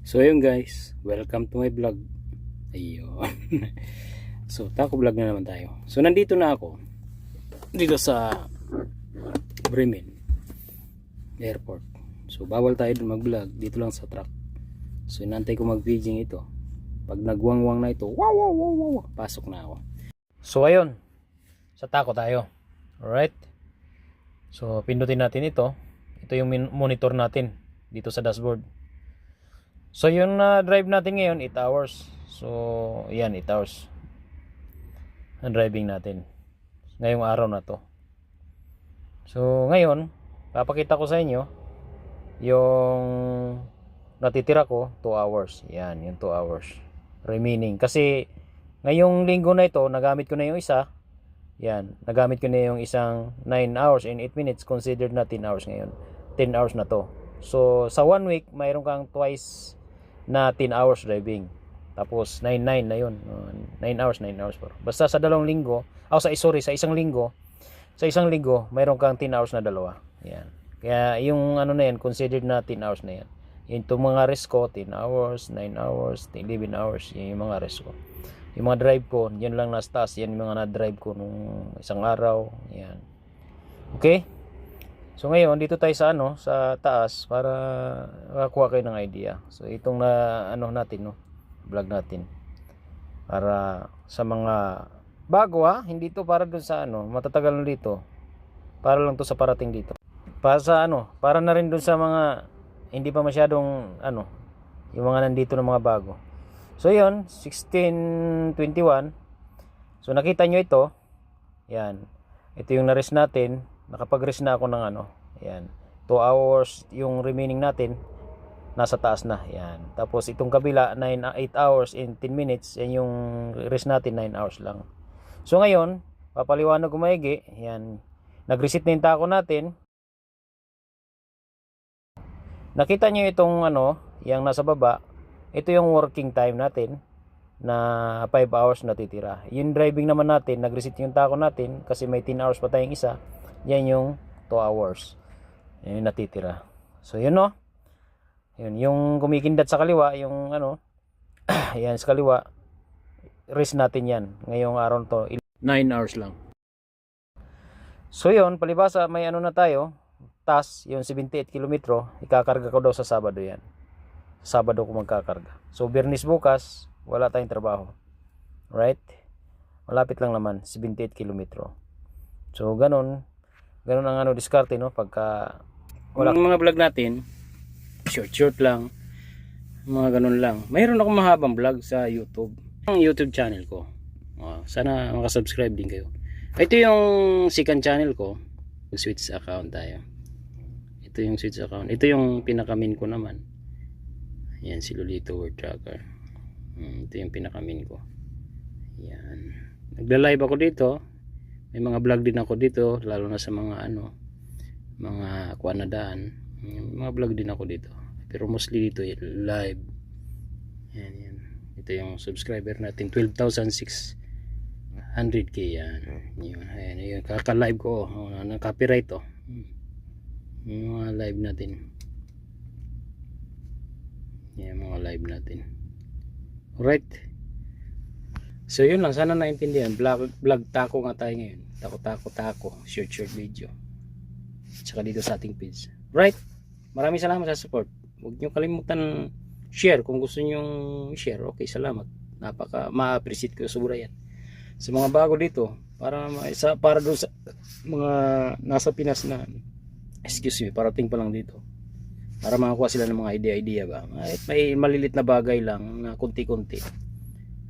So ayun guys, welcome to my vlog. Ayun. So taco vlog na naman tayo. So nandito na ako dito sa Bremen Airport. So bawal tayo dun mag-vlog, dito lang sa truck. So inantay ko mag-video ito. Pag nagwangwang na ito, wow wow wow wow, pasok na ako. So ayun, sa taco tayo. Alright. So pindutin natin ito. Ito yung monitor natin dito sa dashboard. So yung drive natin ngayon 8 hours. So yan 8 hours ang driving natin ngayong araw na to. So ngayon papakita ko sa inyo yung natitira ko 2 hours. Yan yung 2 hours remaining. Kasi ngayong linggo na ito nagamit ko na yung isa. Yan, nagamit ko na yung isang 9 hours and 8 minutes. Considered na 10 hours ngayon. 10 hours na to. So sa 1 week mayroon kang twice na 10 hours driving. Tapos 9 na yun. 9 hours po. Basta sa dalawang linggo, sa isang linggo, mayroon kang 10 hours na dalawa. Yan. Kaya yung ano na yan, considered na 10 hours na yan. Yung mga rest ko, 10 hours, 9 hours, 11 hours, yan yung mga rest ko. Yung mga drive ko, yan lang nasa taas, yan yung mga na-drive ko nung isang araw. Yan. Okay? So ngayon dito tayo sa sa taas para makakuha kayo ng idea. So itong vlog natin. Para sa mga bago hindi to para dun sa matatagal na dito. Para lang to sa parating dito. Para sa para na rin dun sa mga hindi pa masyadong yung mga nandito na mga bago. So yun, 16:21. So nakita nyo ito. Yan. Ito yung na-rest natin. Nakapag-rest na ako ng Yan. 2 hours yung remaining natin. Nasa taas na. Yan. Tapos itong kabila 8 hours and 10 minutes. Yan yung rest natin 9 hours lang. So ngayon, papaliwanag ko maigi. Yan. Nag-reset na yung taco natin. Nakita nyo itong yung nasa baba. Ito yung working time natin na 5 hours natitira. Yung driving naman natin, nag-reset yung taco natin kasi may 10 hours pa tayong isa. Yan yung 2 hours. Yan yung natitira. So yun Yun, yung kumikindat sa kaliwa, yung yan sa kaliwa, rest natin yan. Ngayong araw to, 9 hours lang. So yun, palibasa may na tayo, task, yung 78 kilometro, ikakarga ko daw sa Sabado yan. Sabado ko magkakarga. So Biyernes bukas, wala tayong trabaho. Right? Malapit lang naman, 78 kilometro. So ganun ang diskarte pagka wala mga vlog natin, short lang. Mga ganun lang. Mayroon akong mahabang vlog sa YouTube. Ang YouTube channel ko. Sana makasubscribe din kayo. Ito yung second channel ko. Switch account tayo. Ito yung switch account. Ito yung pinakamin ko naman. Yan si Lolito World Tracker. Ito yung pinakamin ko. Yan. Nagla-live ako dito. May mga vlog din ako dito, lalo na sa mga mga kuanadaan. Mga vlog din ako dito. Pero mostly dito live. Yan. Ito yung subscriber natin, 12,600k yan. Yun. Kaka-live ko, ng copyright yung mga live natin. Yan mga live natin. Alright. So yun lang, sana naintindihan. Vlog taco nga tayo ngayon. Taco short video. Tsaka dito sa ating page. Right? Maraming salamat sa support. Huwag nyo kalimutan share kung gusto nyo share. Okay, salamat. Ma-appreciate ko sobra yan. Sa mga bago dito, para doon sa mga nasa Pinas na parating pa lang dito. Para makakuha sila ng mga idea ba. May malilit na bagay lang na kunti-kunti.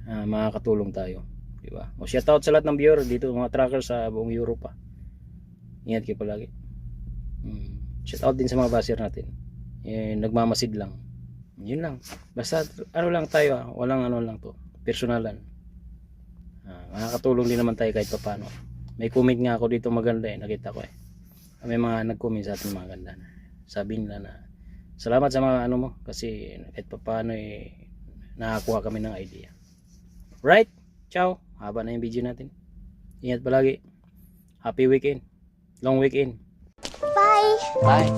Makakatulong tayo, di ba? Shout out sa lahat ng viewer dito, mga trackers sa buong Europa. Ingat kayo palagi. Shout out din sa mga baser natin. Nagmamasid lang. Yun lang. Basta lang tayo, walang lang to. Personalan. Makakatulong din naman tayo kahit paano. May comment nga ako dito maganda nakita ko May mga nag-comment sa atin maganda. Sabi nila na salamat sa mga mo kasi kahit paano nakakuha kami ng idea. Right? Ciao. Haba na yung video natin. Ingat palagi. Happy weekend. Long weekend. Bye. Bye.